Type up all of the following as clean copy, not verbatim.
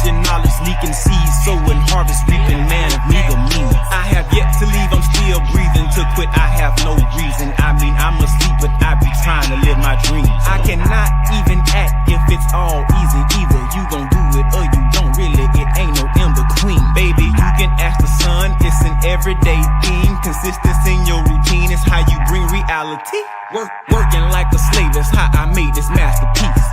teaching knowledge, leaking seeds, sowing harvest, reaping, man of meager meaning. I have yet to leave, I'm still breathing. To quit, I have no reason. I mean, I'm asleep, but I be trying to live my dreams. I cannot even act if it's all easy. Either you gon' do it or you don't. Really, it ain't no in between. Baby, you can ask the sun, it's an everyday theme. Consistency in your routine is how you bring reality. Working like a slave is how I made this masterpiece.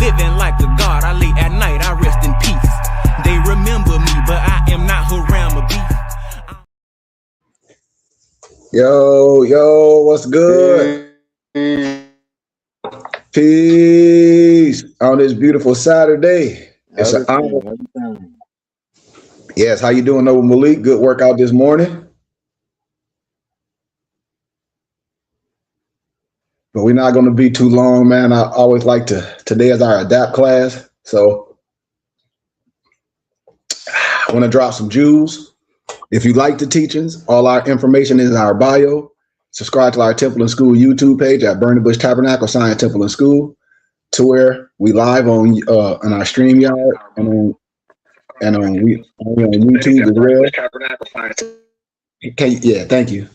Living like a god, I lay at night, I rest in peace. They remember me, but I am not Haram or beef. Yo, what's good? Peace on this beautiful Saturday. It's an honor. Yes, how you doing over Malik? Good workout this morning. But we're not going to be too long, man. I always like today is our Adapt class. So I want to drop some jewels. If you like the teachings, all our information is in our bio. Subscribe to our Temple and School YouTube page at Burning Bush Tabernacle Science Temple and School, to where we live on our StreamYard and on YouTube as well. Yeah, thank you.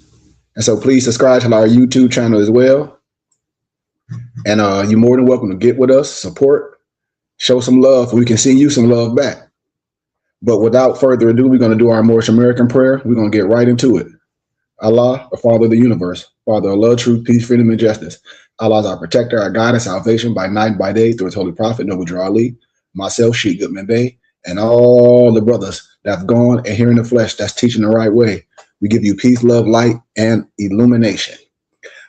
And so please subscribe to our YouTube channel as well. And you're more than welcome to get with us, support, show some love. We can send you some love back. But without further ado, we're going to do our Moorish American prayer. We're going to get right into it. Allah, the Father of the universe, Father of love, truth, peace, freedom, and justice. Allah is our protector, our guide, and salvation by night and by day through his holy prophet, Noble Drew Ali, myself, Sheikh Goodman Bey, and all the brothers that have gone and here in the flesh that's teaching the right way. We give you peace, love, light, and illumination.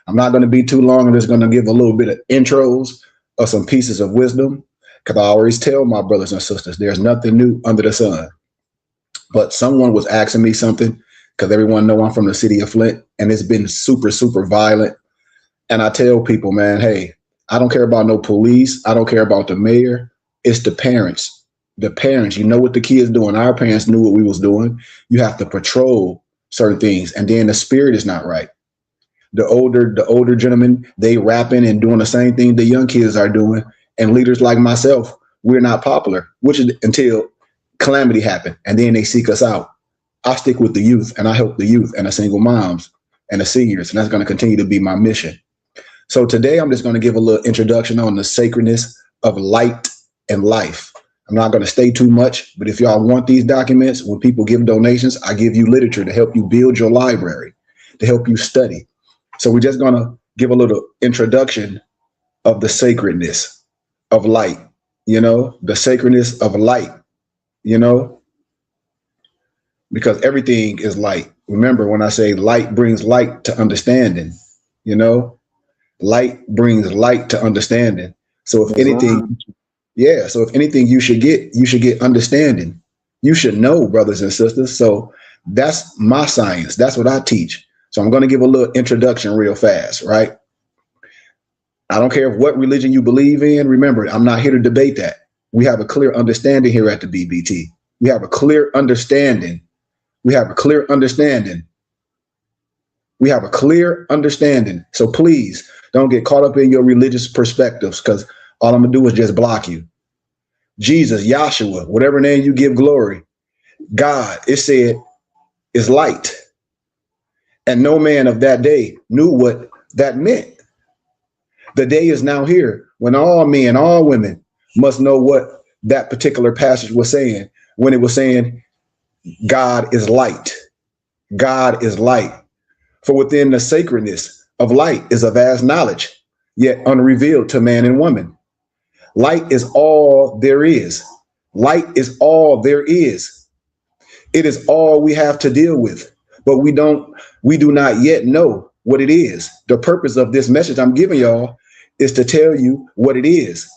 I'm not going to be too long. I'm just going to give a little bit of intros of some pieces of wisdom, because I always tell my brothers and sisters, there's nothing new under the sun. But someone was asking me something, because everyone know I'm from the city of Flint, and it's been super, super violent. And I tell people, man, hey, I don't care about no police. I don't care about the mayor. It's the parents. The parents, you know what the kids doing. Our parents knew what we was doing. You have to patrol certain things, and then the spirit is not right. The older gentlemen, they rapping and doing the same thing the young kids are doing. And leaders like myself, we're not popular, which is until calamity happened, and then they seek us out. I stick with the youth, and I help the youth and the single moms and the seniors, and that's going to continue to be my mission. So today I'm just going to give a little introduction on the sacredness of light and life. I'm not going to stay too much, but if y'all want these documents, when people give donations, I give you literature to help you build your library, to help you study. So we're just going to give a little introduction of the sacredness of light, the sacredness of light, because everything is light. Remember, when I say light brings light to understanding, light brings light to understanding. So if anything, so if anything you should get understanding. You should know, brothers and sisters. So that's my science. That's what I teach. So I'm going to give a little introduction real fast, right? I don't care what religion you believe in. Remember, I'm not here to debate that. We have a clear understanding here at the BBT. We have a clear understanding. We have a clear understanding. We have a clear understanding. So please don't get caught up in your religious perspectives, because all I'm going to do is just block you. Jesus, Yahshua, whatever name you give glory, God, it said, is light. And no man of that day knew what that meant. The day is now here when all men, all women must know what that particular passage was saying, when it was saying, God is light. God is light. For within the sacredness of light is a vast knowledge, yet unrevealed to man and woman. Light is all there is. Light is all there is. It is all we have to deal with, but we do not yet know what it is. The purpose of this message I'm giving y'all is to tell you what it is.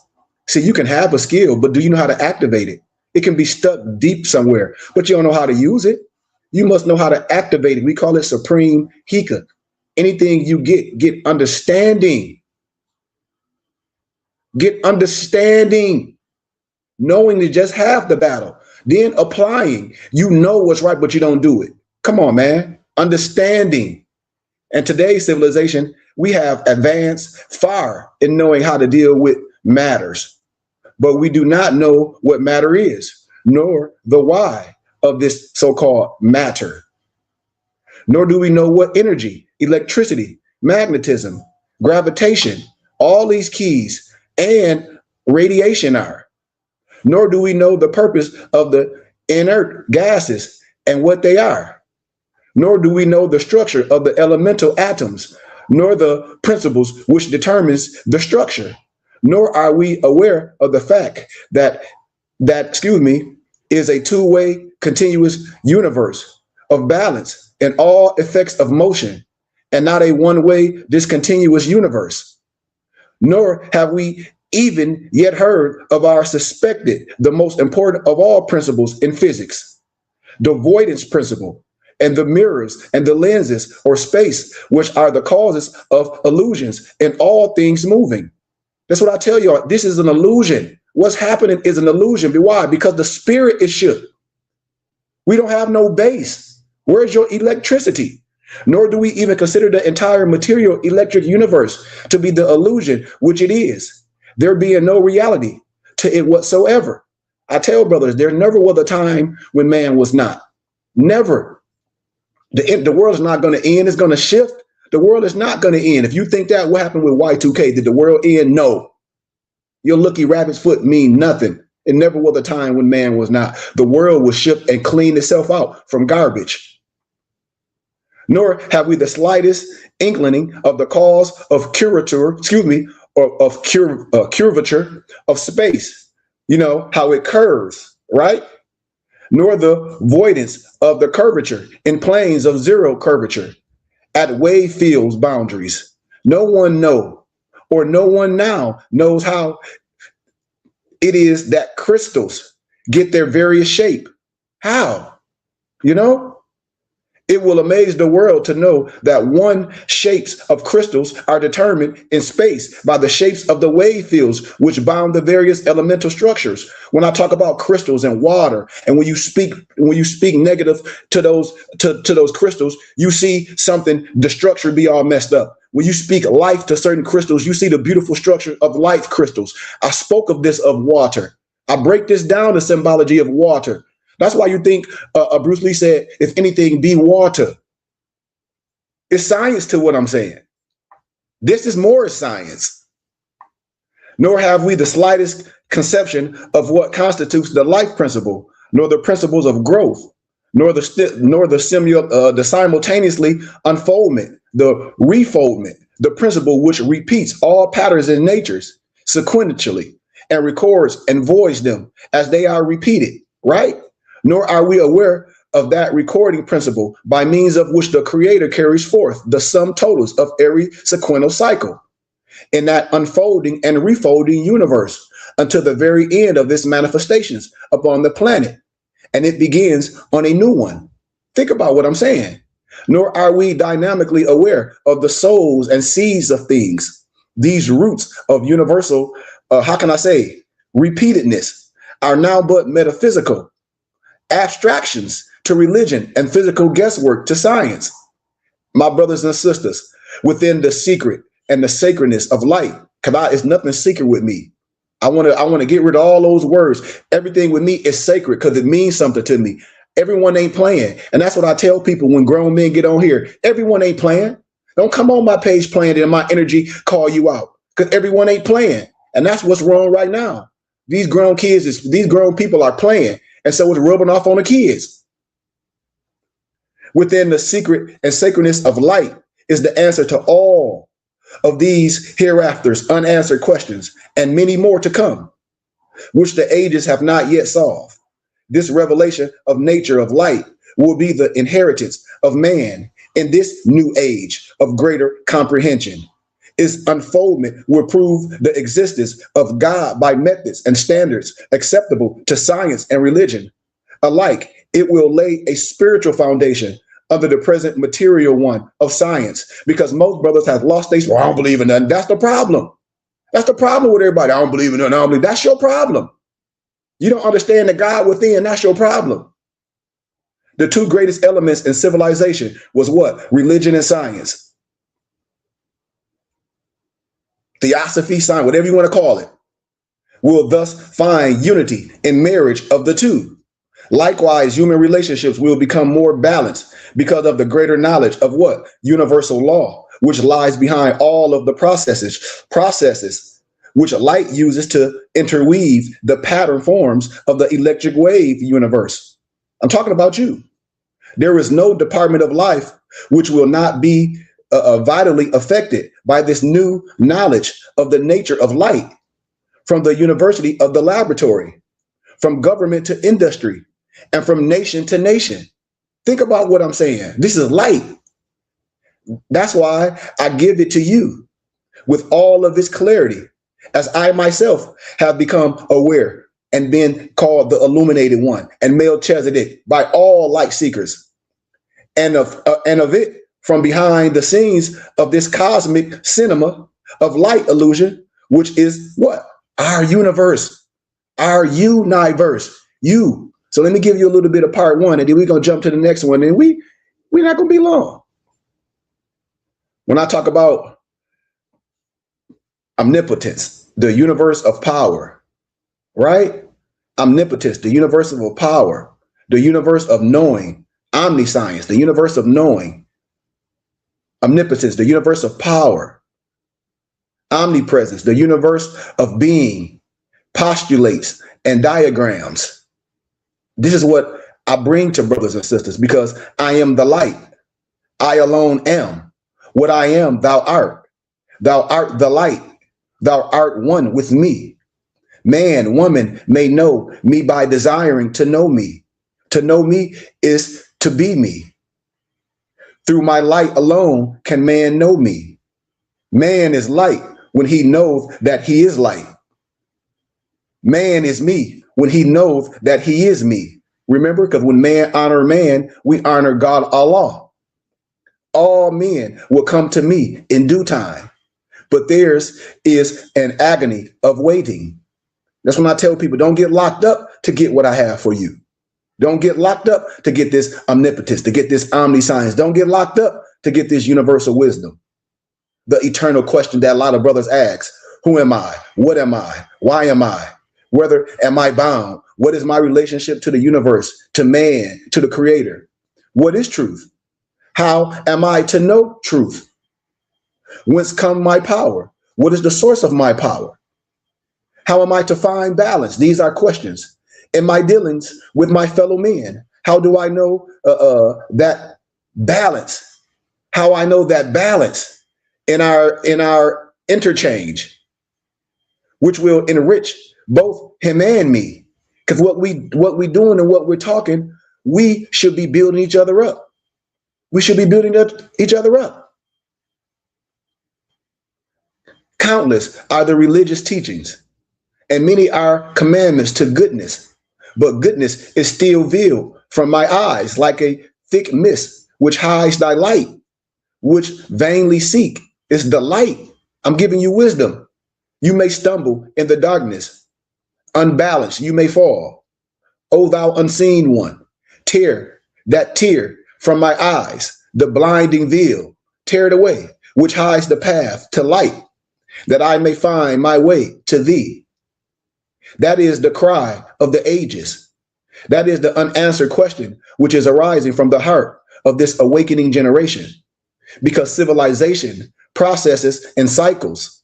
See, you can have a skill, but do you know how to activate it? It can be stuck deep somewhere, but you don't know how to use it. You must know how to activate it. We call it supreme hika. Anything you get understanding. Get understanding. Knowing is just half the battle. Then applying. You know what's right, but you don't do it. Come on, man. Understanding. And today's civilization, we have advanced far in knowing how to deal with matters, but we do not know what matter is. nor the why of this so-called matter. Nor do we know what energy, electricity, magnetism, gravitation, all these keys, and radiation are. Nor do we know the purpose of the inert gases and what they are. Nor do we know the structure of the elemental atoms, nor the principles which determines the structure. Nor are we aware of the fact that is a two-way continuous universe of balance and all effects of motion, and not a one-way discontinuous universe. Nor have we even yet heard of our suspected, the most important of all principles in physics, the avoidance principle, and the mirrors and the lenses or space, which are the causes of illusions in all things moving. That's what I tell you. This is an illusion. What's happening is an illusion. Why? Because the spirit is shook. We don't have no base. Where's your electricity? Nor do we even consider the entire material electric universe to be the illusion, which it is, there being no reality to it whatsoever. I tell brothers, there never was a time when man was not. Never. The world is not going to end. It's going to shift. The world is not going to end. If you think that, what happened with Y2K? Did the world end? No. Your lucky rabbit's foot mean nothing. It never was a time when man was not. The world will shift and clean itself out from garbage. Nor have we the slightest inkling of the cause of curvature of space. You know, how it curves, right? Nor the voidance of the curvature in planes of zero curvature at wave fields boundaries. No one know, or no one now knows how it is that crystals get their various shape. How? You know? It will amaze the world to know that one shapes of crystals are determined in space by the shapes of the wave fields which bound the various elemental structures. When I talk about crystals and water, and when you speak negative to those crystals, you see something, the structure be all messed up. When you speak life to certain crystals, you see the beautiful structure of life crystals. I spoke of this of water. I break this down, the symbology of water. That's why you think Bruce Lee said, if anything, be water. It's science to what I'm saying. This is more science. Nor have we the slightest conception of what constitutes the life principle, nor the principles of growth, nor the simultaneously unfoldment, the refoldment, the principle which repeats all patterns in natures sequentially and records and voids them as they are repeated, right? Nor are we aware of that recording principle by means of which the creator carries forth the sum totals of every sequential cycle in that unfolding and refolding universe until the very end of its manifestations upon the planet. And it begins on a new one. Think about what I'm saying. Nor are we dynamically aware of the souls and seeds of things. These roots of universal, repeatedness are now but metaphysical abstractions to religion and physical guesswork to science. My brothers and sisters, within the secret and the sacredness of light, because it's nothing secret with me. I want to get rid of all those words. Everything with me is sacred because it means something to me. Everyone ain't playing. And that's what I tell people when grown men get on here. Everyone ain't playing. Don't come on my page playing and my energy call you out, because everyone ain't playing. And that's what's wrong right now. These grown people are playing. And so it's rubbing off on the kids. Within the secret and sacredness of light is the answer to all of these hereafters unanswered questions, and many more to come, which the ages have not yet solved. This revelation of nature of light will be the inheritance of man in this new age of greater comprehension. Its unfoldment will prove the existence of God by methods and standards acceptable to science and religion alike. It will lay a spiritual foundation under the present material one of science, because most brothers have lost their, well, I don't believe in nothing. That's the problem. That's the problem with everybody. I don't believe in nothing. I don't believe. That's your problem. You don't understand the God within. That's your problem. The two greatest elements in civilization was what? Religion and science. Theosophy, science, whatever you want to call it, will thus find unity in marriage of the two. Likewise, human relationships will become more balanced because of the greater knowledge of what? Universal law, which lies behind all of the processes which light uses to interweave the pattern forms of the electric wave universe. I'm talking about you. There is no department of life which will not be vitally affected by this new knowledge of the nature of light, from the university of the laboratory, from government to industry, and from nation to nation. Think about what I'm saying. This is light. That's why I give it to you with all of its clarity, as I myself have become aware and been called the illuminated one and Melchizedek by all light seekers, and of it from behind the scenes of this cosmic cinema of light illusion, which is what? Our universe, our universe, you. So let me give you a little bit of part one, and then we're going to jump to the next one, and we're not going to be long. When I talk about omnipotence, the universe of power, right? Omnipotence, the universe of power, the universe of knowing, omniscience, the universe of knowing, omnipotence, the universe of power, omnipresence, the universe of being, postulates and diagrams. This is what I bring to brothers and sisters, because I am the light. I alone am. What I am, thou art. Thou art the light. Thou art one with me. Man, woman may know me by desiring to know me. To know me is to be me. Through my light alone can man know me. Man is light when he knows that he is light. Man is me when he knows that he is me. Remember, because when man honor man, we honor God Allah. All men will come to me in due time, but theirs is an agony of waiting. That's when I tell people, don't get locked up to get what I have for you. Don't get locked up to get this omnipotence, to get this omniscience. Don't get locked up to get this universal wisdom. The eternal question that a lot of brothers ask: who am I? What am I? Why am I? Whether am I bound? What is my relationship to the universe, to man, to the creator? What is truth? How am I to know truth? Whence come my power? What is the source of my power? How am I to find balance? These are questions. In my dealings with my fellow men, how do I know that balance? How I know that balance in our interchange, which will enrich both him and me. Because what we doing and what we're talking, we should be building each other up. We should be building each other up. Countless are the religious teachings, and many are commandments to goodness. But goodness is still veiled from my eyes like a thick mist, which hides thy light, which vainly seek. It's the light. I'm giving you wisdom. You may stumble in the darkness. Unbalanced, you may fall. O thou unseen one, tear from my eyes, the blinding veil, tear it away, which hides the path to light, that I may find my way to thee. That is the cry of the ages. That is the unanswered question which is arising from the heart of this awakening generation. Because civilization processes and cycles.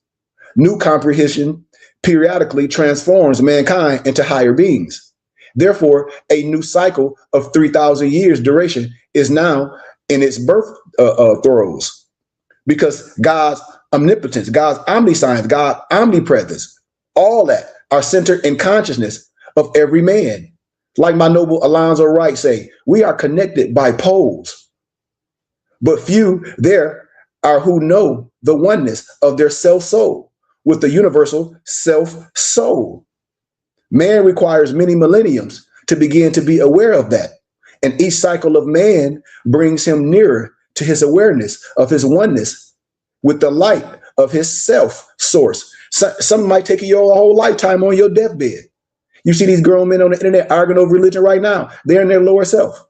New comprehension periodically transforms mankind into higher beings. Therefore, a new cycle of 3,000 years duration is now in its birth throes. Because God's omnipotence, God's omniscience, God's omnipresence, all that are centered in consciousness of every man. Like my noble Alonzo Wright say, we are connected by poles, but few there are who know the oneness of their self-soul with the universal self-soul. Man requires many millenniums to begin to be aware of that. And each cycle of man brings him nearer to his awareness of his oneness with the light of his self source. Some might take you a whole lifetime on your deathbed. You see these grown men on the internet arguing over religion right now. They're in their lower self.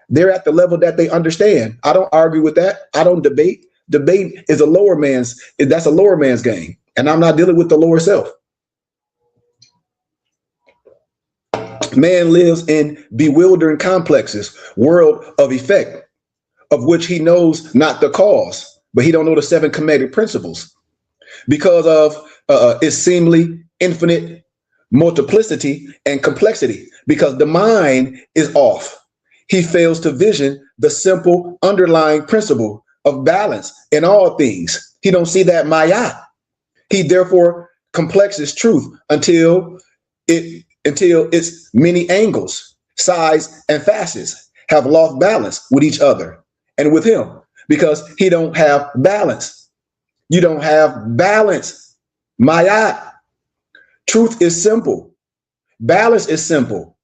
They're at the level that they understand. I don't argue with that. I don't debate. Debate is that's a lower man's game. And I'm not dealing with the lower self. Man lives in bewildering complexes, world of effect, of which he knows not the cause, but he don't know the seven comedic principles because of its seemingly infinite multiplicity and complexity. Because the mind is off, he fails to vision the simple underlying principle of balance in all things. He don't see that maya. He therefore complexes truth until its many angles, sides, and facets have lost balance with each other and with him, because he don't have balance. You don't have balance. Maya. Truth is simple. Balance is simple.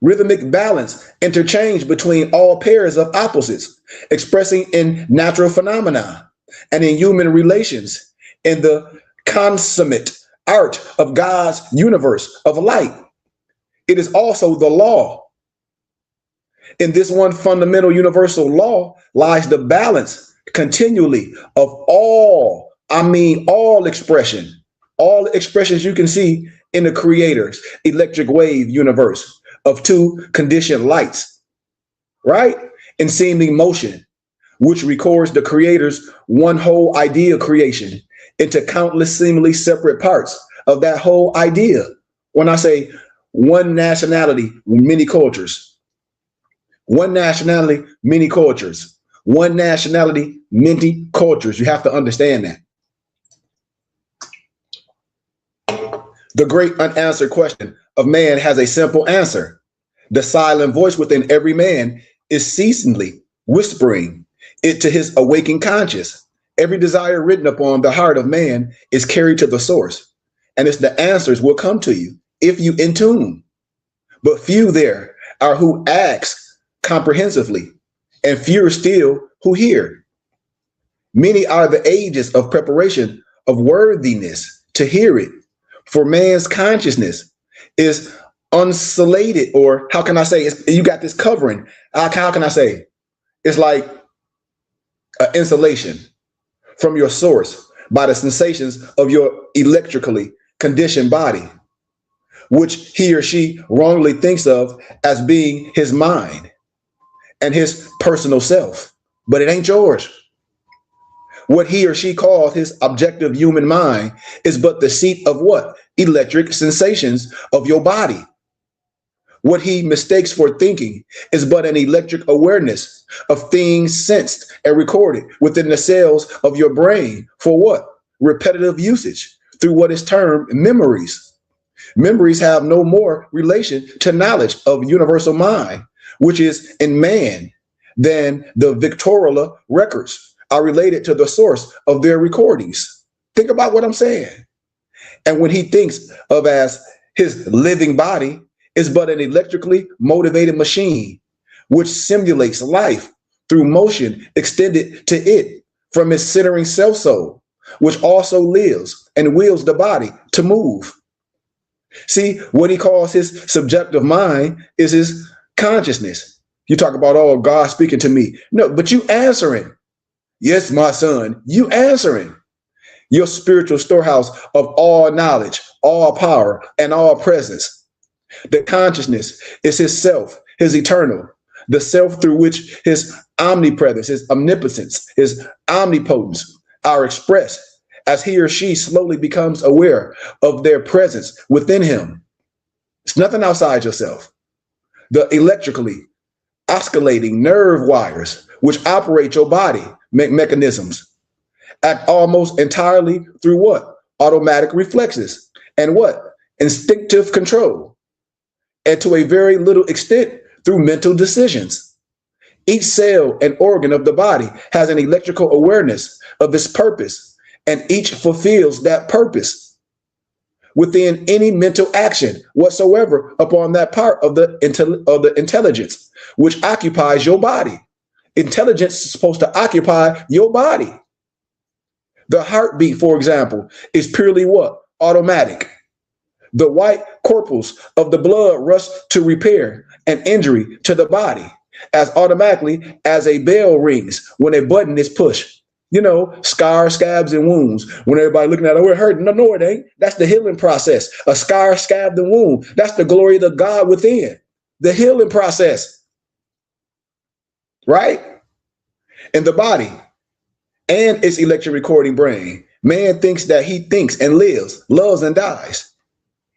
Rhythmic balance, interchange between all pairs of opposites, expressing in natural phenomena and in human relations, in the consummate art of God's universe of light. It is also the law. In this one fundamental universal law lies the balance continually of all, all expression, all the expressions you can see in the Creator's electric wave universe of two conditioned lights, right? In seeming motion, which records the Creator's one whole idea creation into countless seemingly separate parts of that whole idea. When I say one nationality, many cultures, one nationality, many cultures, one nationality, many cultures. You have to understand that. The great unanswered question of man has a simple answer. The silent voice within every man is ceasingly whispering it to his awakened conscience. Every desire written upon the heart of man is carried to the source, and it's the answers will come to you if you in tune. But few there are who ask comprehensively, and fewer still who hear. Many are the ages of preparation of worthiness to hear it, for man's consciousness is unsulated, or how can I say, you got this covering. How can I say? It's like an insulation from your source by the sensations of your electrically conditioned body, which he or she wrongly thinks of as being his mind and his personal self, but it ain't yours. What he or she calls his objective human mind is but the seat of what? Electric sensations of your body. What he mistakes for thinking is but an electric awareness of things sensed and recorded within the cells of your brain for what? Repetitive usage through what is termed memories. Memories have no more relation to knowledge of universal mind, which is in man, than the Victrola records are related to the source of their recordings. Think about what I'm saying. And when he thinks of as his living body is but an electrically motivated machine, which simulates life through motion extended to it from its centering self soul, which also lives and wills the body to move. See, what he calls his subjective mind is his consciousness. You talk about, oh, God speaking to me. No, but you answering. Yes, my son, you answering. Your spiritual storehouse of all knowledge, all power, and all presence. The consciousness is his self, his eternal, the self through which his omnipresence, his omnipotence, his omnipotence are expressed as he or she slowly becomes aware of their presence within him. It's nothing outside yourself. The electrically oscillating nerve wires which operate your body mechanisms act almost entirely through what? Automatic reflexes and what? Instinctive control, and to a very little extent through mental decisions. Each cell and organ of the body has an electrical awareness of its purpose, and each fulfills that purpose within any mental action whatsoever upon that part of the intelligence which occupies your body. Intelligence is supposed to occupy your body. The heartbeat, for example, is purely what? Automatic. The white corpuscles of the blood rush to repair an injury to the body as automatically as a bell rings when a button is pushed. You know, scars, scabs, and wounds. When everybody looking at it, we're hurting. No, no, it ain't. That's the healing process. A scar, scab, and wound. That's the glory of the God within. The healing process, right? In the body and its electric recording brain. Man thinks that he thinks and lives, loves and dies.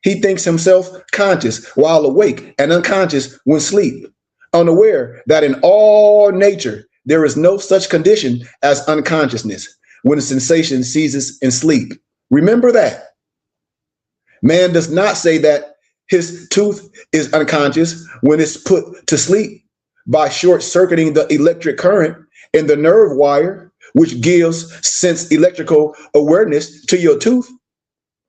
He thinks himself conscious while awake and unconscious when asleep, unaware that in all nature there is no such condition as unconsciousness when a sensation ceases in sleep. Remember that. Man does not say that his tooth is unconscious when it's put to sleep by short-circuiting the electric current in the nerve wire, which gives sense electrical awareness to your tooth,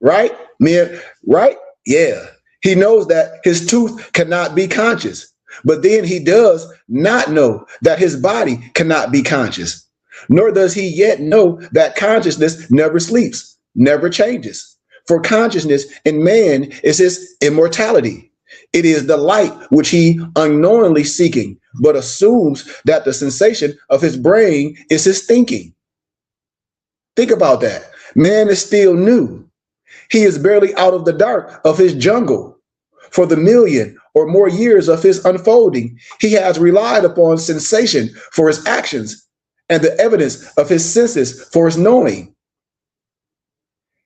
right? Man, right? Yeah. He knows that his tooth cannot be conscious, but then he does not know that his body cannot be conscious, nor does he yet know that consciousness never sleeps, never changes. For consciousness in man is his immortality. It is the light which he unknowingly seeking, but assumes that the sensation of his brain is his thinking. Think about that. Man is still new. He is barely out of the dark of his jungle. For the million or more years of his unfolding, he has relied upon sensation for his actions and the evidence of his senses for his knowing.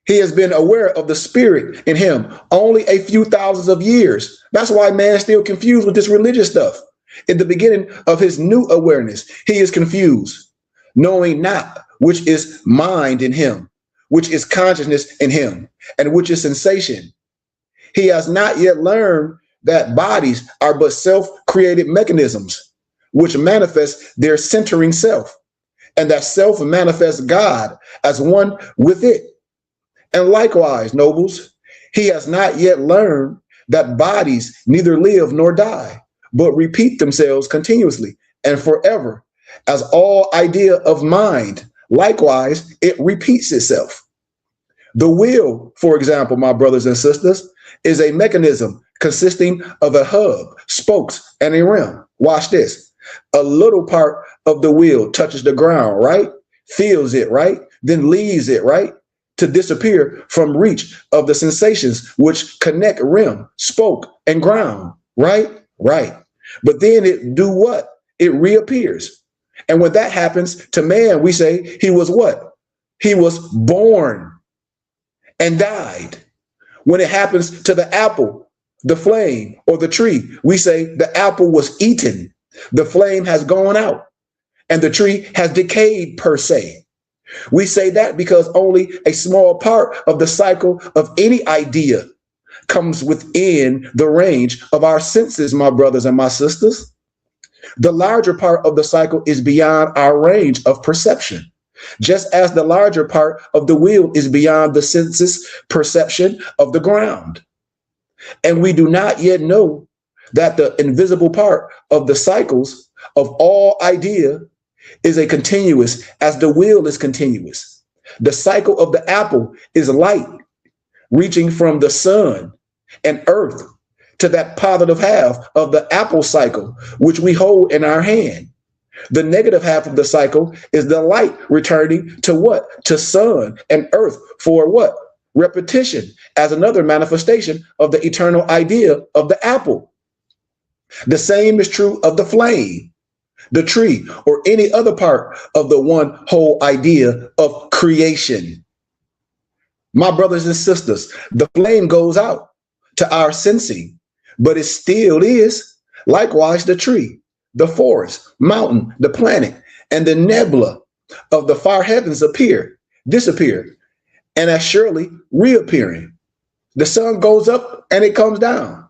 He has been aware of the spirit in him only a few thousands of years. That's why man is still confused with this religious stuff. In the beginning of his new awareness, he is confused, knowing not which is mind in him, which is consciousness in him, and which is sensation. He has not yet learned that bodies are but self-created mechanisms which manifest their centering self, and that self manifests God as one with it. And likewise, nobles, he has not yet learned that bodies neither live nor die, but repeat themselves continuously and forever. As all idea of mind, likewise, it repeats itself. The will, for example, my brothers and sisters, is a mechanism consisting of a hub, spokes, and a rim. Watch this. A little part of the wheel touches the ground, right? Feels it, right? Then leaves it, right? To disappear from reach of the sensations which connect rim, spoke, and ground, right? Right. But then it do what? It reappears. And when that happens to man, we say he was what? He was born and died. When it happens to the apple, the flame, or the tree, we say the apple was eaten, the flame has gone out, and the tree has decayed per se. We say that because only a small part of the cycle of any idea comes within the range of our senses, my brothers and my sisters. The larger part of the cycle is beyond our range of perception, just as the larger part of the wheel is beyond the senses' perception of the ground. And we do not yet know that the invisible part of the cycles of all idea is a continuous as the wheel is continuous. The cycle of the apple is light reaching from the sun and earth to that positive half of the apple cycle, which we hold in our hand. The negative half of the cycle is the light returning to what? To sun and earth for what? Repetition as another manifestation of the eternal idea of the apple. The same is true of the flame, the tree, or any other part of the one whole idea of creation. My brothers and sisters, the flame goes out to our sensing, but it still is. Likewise, the tree, the forest, mountain, the planet, and the nebula of the far heavens appear, disappear, and as surely reappearing. The sun goes up and it comes down.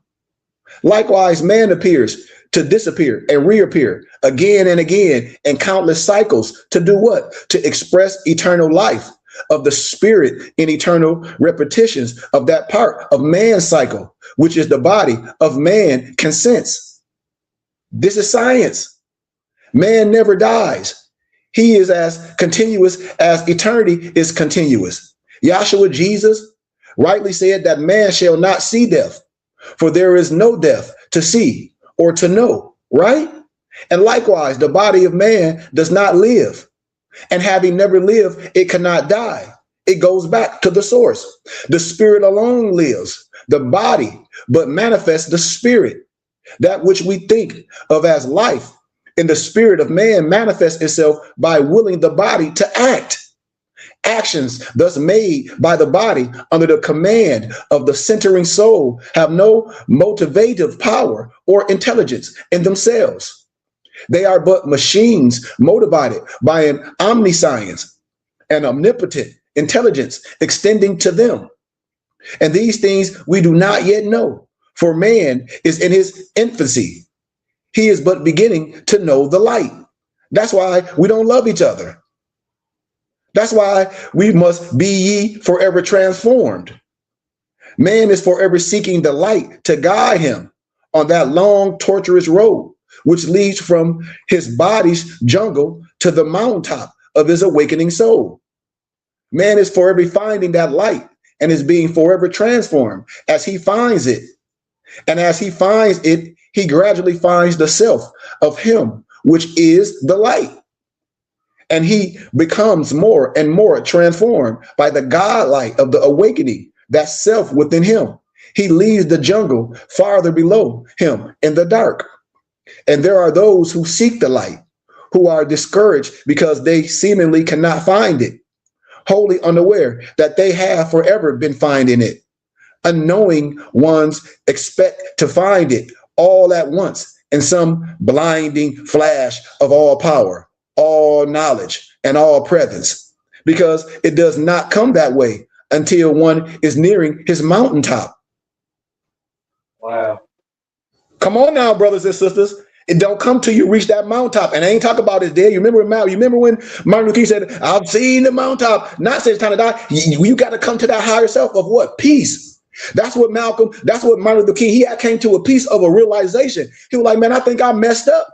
Likewise, man appears to disappear and reappear again and again in countless cycles to do what? To express eternal life of the spirit in eternal repetitions of that part of man's cycle, which is the body of man can sense. This is science. Man never dies. He is as continuous as eternity is continuous. Yahshua Jesus rightly said that man shall not see death, for there is no death to see or to know, right? And likewise, the body of man does not live. And having never lived, it cannot die. It goes back to the source. The spirit alone lives, the body, but manifests the spirit. That which we think of as life in the spirit of man manifests itself by willing the body to act. Actions thus made by the body under the command of the centering soul have no motivative power or intelligence in themselves. They are but machines motivated by an omniscience and omnipotent intelligence extending to them. And these things we do not yet know, for man is in his infancy. He is but beginning to know the light. That's why we don't love each other. That's why we must be ye forever transformed. Man is forever seeking the light to guide him on that long, tortuous road, which leads from his body's jungle to the mountaintop of his awakening soul. Man is forever finding that light and is being forever transformed as he finds it. And as he finds it, he gradually finds the self of him, which is the light. And he becomes more and more transformed by the God light of the awakening, that self within him. He leaves the jungle farther below him in the dark. And there are those who seek the light, who are discouraged because they seemingly cannot find it, wholly unaware that they have forever been finding it. Unknowing ones expect to find it all at once in some blinding flash of all power, all knowledge, and all presence, because it does not come that way until one is nearing his mountaintop. Wow. Come on now, brothers and sisters. It don't come till you reach that mountaintop. And I ain't talking about it there. You remember when Martin Luther King said, I've seen the mountaintop, not since it's time to die. You got to come to that higher self of what? Peace. That's what Martin Luther King, he came to a piece of a realization. He was like, man, I think I messed up.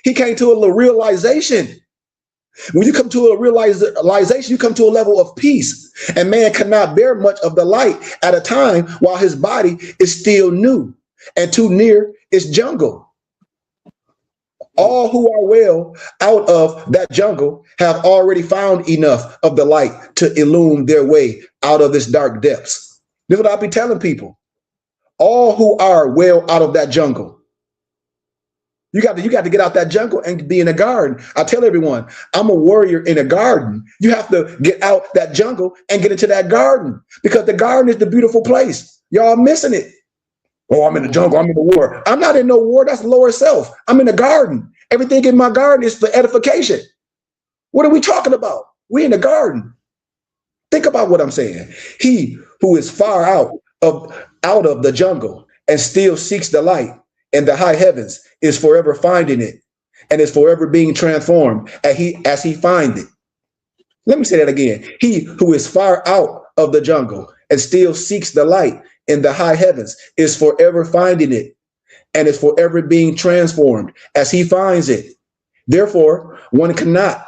He came to a realization. When you come to a realization, you come to a level of peace. And man cannot bear much of the light at a time while his body is still new and too near its jungle. All who are well out of that jungle have already found enough of the light to illumine their way out of this dark depths. This is what I be telling people. All who are well out of that jungle. You got to get out that jungle and be in a garden. I tell everyone, I'm a warrior in a garden. You have to get out that jungle and get into that garden, because the garden is the beautiful place. Y'all missing it. Oh, I'm in the jungle. I'm in the war. I'm not in no war. That's lower self. I'm in the garden. Everything in my garden is for edification. What are we talking about? We in the garden. Think about what I'm saying. He who is far out of the jungle and still seeks the light in the high heavens is forever finding it and is forever being transformed as he finds it. Let me say that again. He who is far out of the jungle and still seeks the light in the high heavens is forever finding it and is forever being transformed as he finds it. Therefore, one cannot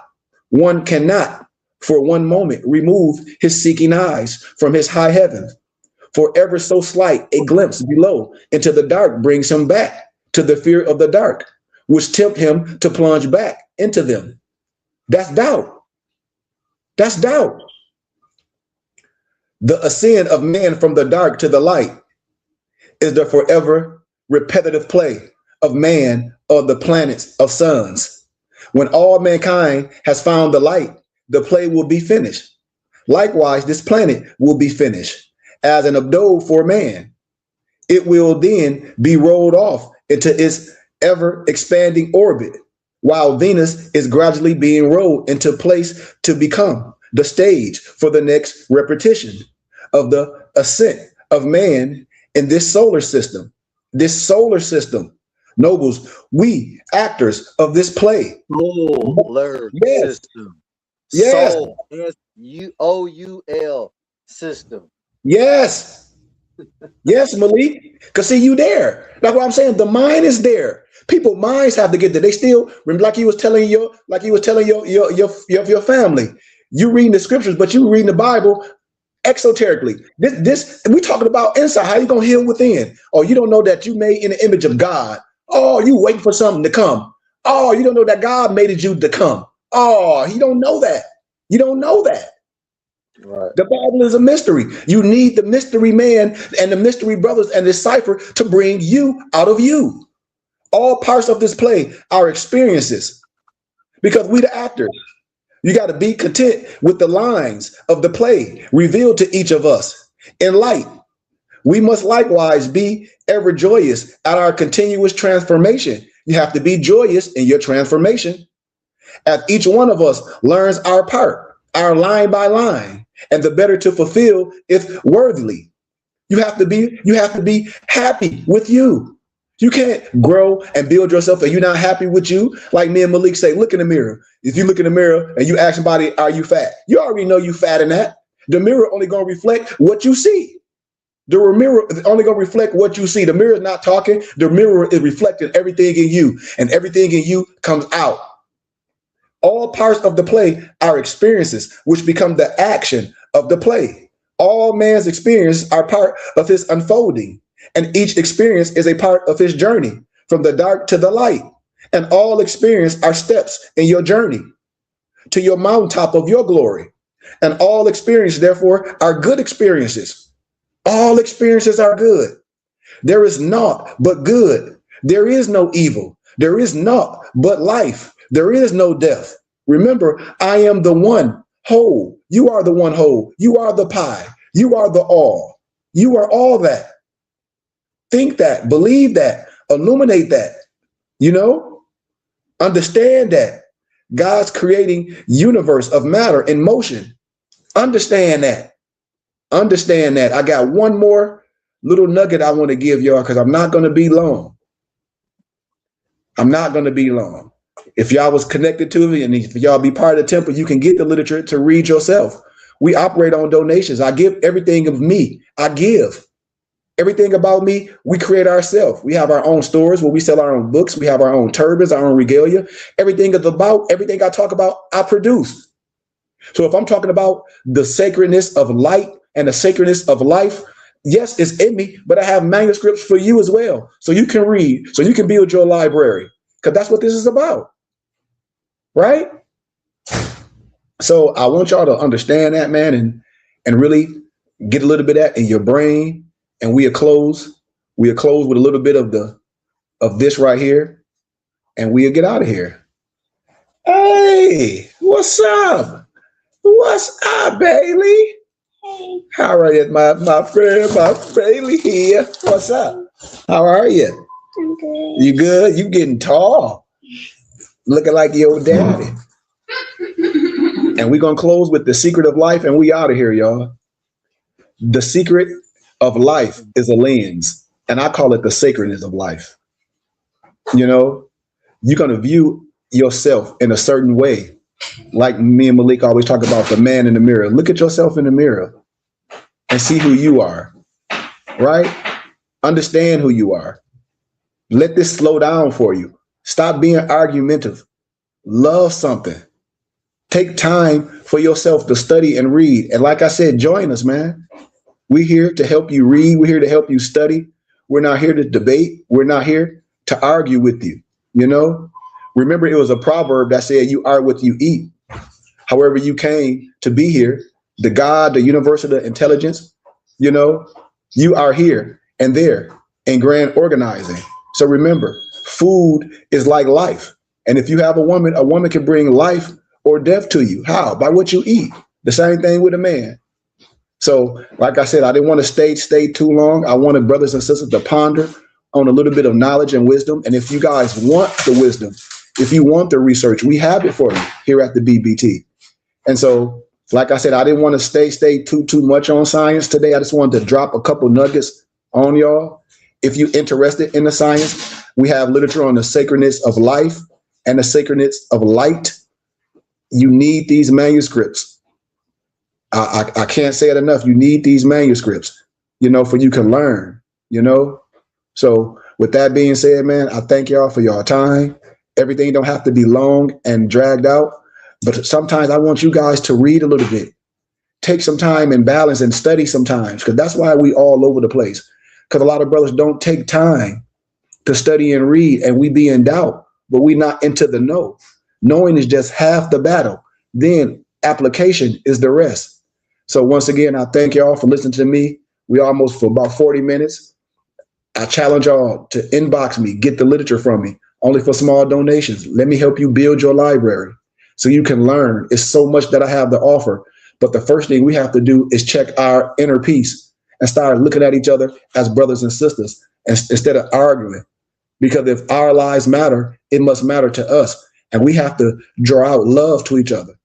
for one moment remove his seeking eyes from his high heaven. For ever so slight a glimpse below into the dark brings him back to the fear of the dark, which tempt him to plunge back into them. That's doubt. That's doubt. The ascent of man from the dark to the light is the forever repetitive play of man of the planets of suns. When all mankind has found the light, the play will be finished. Likewise, this planet will be finished as an abode for man. It will then be rolled off into its ever expanding orbit, while Venus is gradually being rolled into place to become the stage for the next repetition of the ascent of man in this solar system. This solar system, nobles, we actors of this play. Solar system. Yes. Soul. S-U-O-U-L system. Yes. Yes, Malik. Because see, you there. That's what I'm saying. The mind is there. People minds have to get there. They still, like he was telling your family. You reading the scriptures, but you reading the Bible exoterically. This we talking about inside. How you gonna heal within? Oh, you don't know that you made in the image of God. Oh, you waiting for something to come. Oh, you don't know that God made you to come. Oh, he don't know that. You don't know that. Right. The Bible is a mystery. You need the mystery man and the mystery brothers and the cipher to bring you out of you. All parts of this play are experiences because we the actors. You got to be content with the lines of the play revealed to each of us in light. We must likewise be ever joyous at our continuous transformation. You have to be joyous in your transformation. As each one of us learns our part, our line by line, and the better to fulfill if worthily. You have to be happy with you. You can't grow and build yourself and you're not happy with you. Like me and Malik say, look in the mirror. If you look in the mirror and you ask somebody, are you fat? You already know you fat in that. The mirror only going to reflect what you see. The mirror is only going to reflect what you see. The mirror is not talking. The mirror is reflecting everything in you, and everything in you comes out. All parts of the play are experiences, which become the action of the play. All man's experiences are part of his unfolding, and each experience is a part of his journey from the dark to the light. And all experience are steps in your journey to your mountaintop of your glory. And all experiences, therefore, are good experiences. All experiences are good. There is naught but good. There is no evil. There is naught but life. There is no death. Remember, I am the one whole. You are the one whole. You are the pie. You are the all. You are all that. Think that, believe that, illuminate that, understand that. God's creating universe of matter in motion. Understand that. Understand that. I got one more little nugget I want to give y'all because I'm not going to be long. I'm not going to be long. If y'all was connected to me and if y'all be part of the temple, you can get the literature to read yourself. We operate on donations. I give everything of me. I give everything about me. We create ourselves. We have our own stores where we sell our own books. We have our own turbans, our own regalia. Everything I talk about, I produce. So if I'm talking about the sacredness of light and the sacredness of life, yes, it's in me, but I have manuscripts for you as well. So you can read, so you can build your library, because that's what this is about, right? So I want y'all to understand that, man, and really get a little bit of that in your brain. And we'll close with a little bit of this right here, and we'll get out of here. Hey, what's up? What's up, Bailey? Hey. How are you, my friend, my Bailey here? What's up? How are you? I'm good. You good? You getting tall. Looking like your daddy. And we're going to close with the secret of life, and we out of here, y'all. The secret of life is a lens, and I call it the sacredness of life. You're going to view yourself in a certain way. Like me and Malik always talk about the man in the mirror. Look at yourself in the mirror and see who you are, right? Understand who you are. Let this slow down for you. Stop being argumentative. Love something. Take time for yourself to study and read. And like I said, join us, man. We're here to help you read. We're here to help you study. We're not here to debate. We're not here to argue with you, Remember, it was a proverb that said, you are what you eat. However you came to be here, the God, the universe, the intelligence, you are here and there in grand organizing. So remember, food is like life. And if you have a woman can bring life or death to you. How? By what you eat. The same thing with a man. So like I said, I didn't want to stay too long. I wanted brothers and sisters to ponder on a little bit of knowledge and wisdom. And if you guys want the wisdom, if you want the research, we have it for you here at the BBT. And so, like I said, I didn't want to stay too much on science today. I just wanted to drop a couple nuggets on y'all. If you're interested in the science, we have literature on the sacredness of life and the sacredness of light. You need these manuscripts. I can't say it enough. You need these manuscripts, for you can learn, So with that being said, man, I thank y'all for your time. Everything don't have to be long and dragged out, but sometimes I want you guys to read a little bit. Take some time and balance and study sometimes, because that's why we all over the place. Because a lot of brothers don't take time to study and read, and we be in doubt, but we not into the know. Knowing is just half the battle. Then application is the rest. So once again, I thank y'all for listening to me. We almost for about 40 minutes. I challenge y'all to inbox me, get the literature from me, only for small donations. Let me help you build your library so you can learn. It's so much that I have to offer. But the first thing we have to do is check our inner peace and start looking at each other as brothers and sisters instead of arguing. Because if our lives matter, it must matter to us. And we have to draw out love to each other.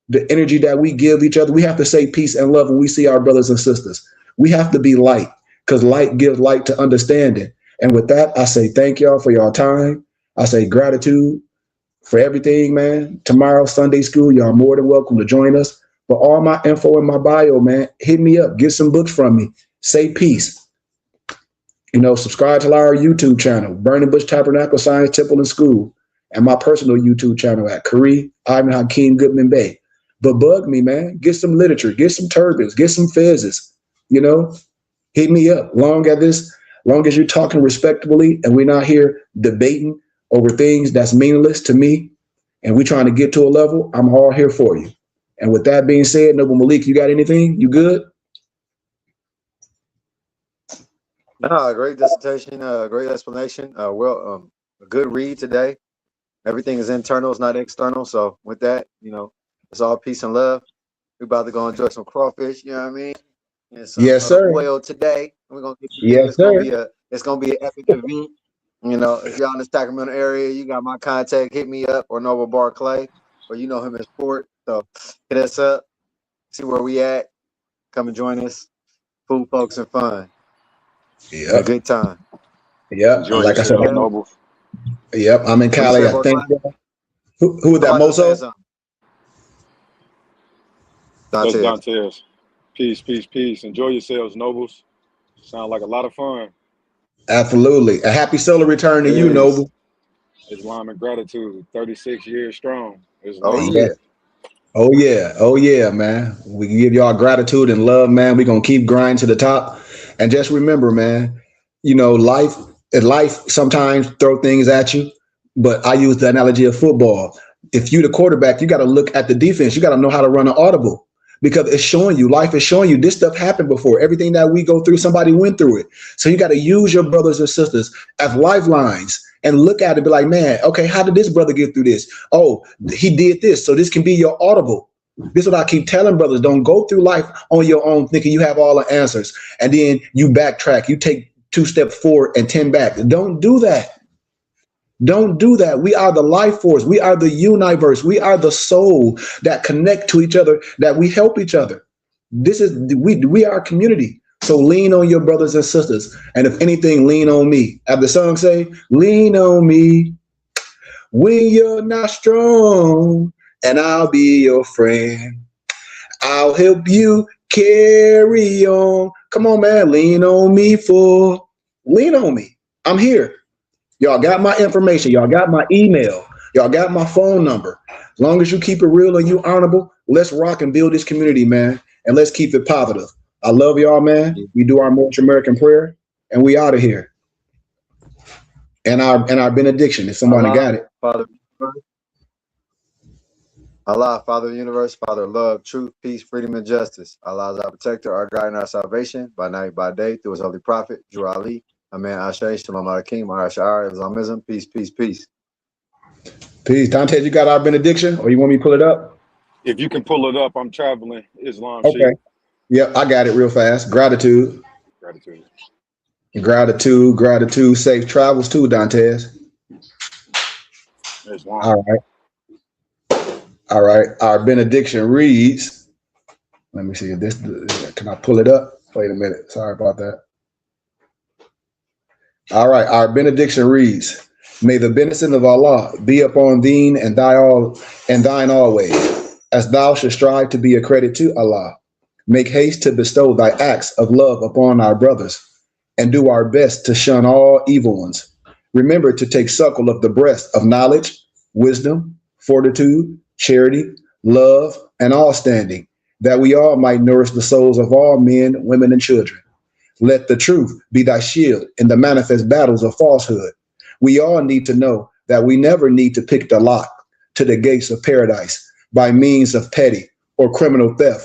The energy that we give each other, we have to say peace and love when we see our brothers and sisters. We have to be light, because light gives light to understanding. And with that, I say thank y'all for your time. I say gratitude for everything, man. Tomorrow, Sunday school, y'all more than welcome to join us. For all my info in my bio, man, hit me up. Get some books from me. Say peace. You know, subscribe to our YouTube channel, Burning Bush Tabernacle Science Temple and School, and my personal YouTube channel at Kari Ivan Hakeem Goodman Bay. But bug me, man. Get some literature. Get some turbans. Get some fezzes. You know, hit me up. Long as you're talking respectably and we're not here debating over things that's meaningless to me, and we're trying to get to a level, I'm all here for you. And with that being said, Noble Malik, you got anything? You good? No, great dissertation, great explanation. A good read today. Everything is internal, it's not external. So with that, you know, it's all peace and love. We're about to go enjoy some crawfish, you know what I mean? And some, yes, sir. Oil today. We're gonna get yes, sir. It's gonna be an epic event. You know, if y'all in the Sacramento area, you got my contact, hit me up, or Noble Barclay, or you know him in sport. So hit us up, see where we at. Come and join us. Food, folks, and fun. Yeah, a good time. Yeah, like I said, Noble. Yep, I'm in Cali. I think. Who is that, Mozo? That's Dantes. Peace, peace, peace. Enjoy yourselves, Nobles. Sound like a lot of fun. Absolutely. A happy solar return to you, Noble. Islam and gratitude. 36 years strong. Oh, yeah. Oh, yeah. Oh, yeah, man. We give y'all gratitude and love, man. We're going to keep grinding to the top. And just remember, man, you know, life sometimes throw things at you. But I use the analogy of football. If you the quarterback, you got to look at the defense. You got to know how to run an audible, because it's showing you, life is showing you this stuff happened before. Everything that we go through, somebody went through it. So you got to use your brothers and sisters as lifelines and look at it and be like, man, okay, how did this brother get through this? Oh, he did this. So this can be your audible. This is what I keep telling brothers. Don't go through life on your own thinking you have all the answers. And then you backtrack. You take 2 steps forward and 10 back. Don't do that. Don't do that. We are the life force. We are the universe. We are the soul that connect to each other, that we help each other. This is we are a community. So lean on your brothers and sisters. And if anything, lean on me. As the song say, lean on me when you're not strong, and I'll be your friend. I'll help you carry on. Come on, man. Lean on me. Lean on me. I'm here. Y'all got my information. Y'all got my email. Y'all got my phone number. As long as you keep it real and you honorable, let's rock and build this community, man. And let's keep it positive. I love y'all, man. We do our Most American prayer, and we out of here. And our benediction, if somebody Allah, got it. Father, Allah, Father of the universe, Father of love, truth, peace, freedom, and justice. Allah is our protector, our guide, and our salvation, by night, by day, through his holy prophet, Drew Ali. Amen. Ashe, Shalom Alaikum, Ash'ar, Islamism, peace, peace, peace. Peace. Dante, you got our benediction, or you want me to pull it up? If you can pull it up, I'm traveling. Islam. Okay. Yep, I got it real fast. Gratitude. Gratitude. Gratitude, gratitude. Safe travels too, Dantes. Islam. All right. All right. Our benediction reads, let me see if this, can I pull it up? Wait a minute. Sorry about that. All right, our benediction reads, may the benediction of Allah be upon thee and thine always, as thou should strive to be a credit to Allah. Make haste to bestow thy acts of love upon our brothers, and do our best to shun all evil ones. Remember to take suckle of the breast of knowledge, wisdom, fortitude, charity, love, and all standing, that we all might nourish the souls of all men, women, and children. Let the truth be thy shield in the manifest battles of falsehood. We all need to know that we never need to pick the lock to the gates of paradise by means of petty or criminal theft.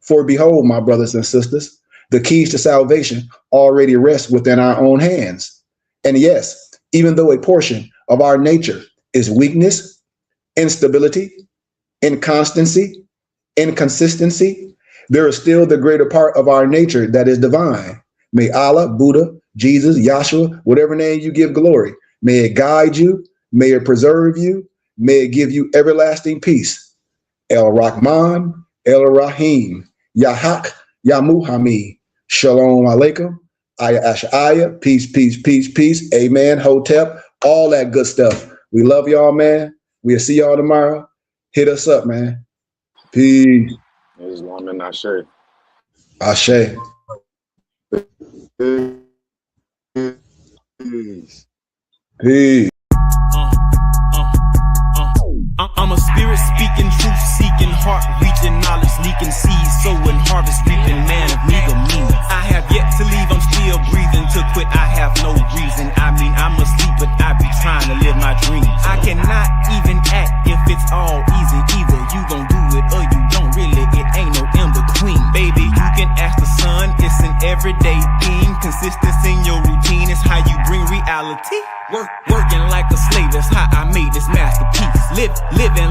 For behold, my brothers and sisters, the keys to salvation already rest within our own hands. And yes, even though a portion of our nature is weakness, instability, inconstancy, inconsistency, there is still the greater part of our nature that is divine. May Allah, Buddha, Jesus, Yahshua, whatever name you give glory, may it guide you, may it preserve you, may it give you everlasting peace. El Rahman, El Rahim, Yahak, Ya Muhammad, Shalom Alaikum, Aya Ashaya, peace, peace, peace, peace, amen, Hotep, all that good stuff. We love y'all, man. We'll see y'all tomorrow. Hit us up, man. Peace. Islam and Ashe. Ashe. Peace. Peace. I'm a spirit speaking, truth seeking, heart reaching, knowledge leaking, seeds sowing, harvest reaping, man of meager meaning. I have yet to leave, I'm still breathing. To quit, I have no reason. I mean, I'm asleep, but I be trying to live my dreams. I cannot even act if it's all easy. Either you gon' do it or you don't really. It ain't no in between. Baby, you can ask the sun. It's an everyday thing. Consistency in your routine is how you bring reality. Working like a slave, that's how I made this masterpiece. Living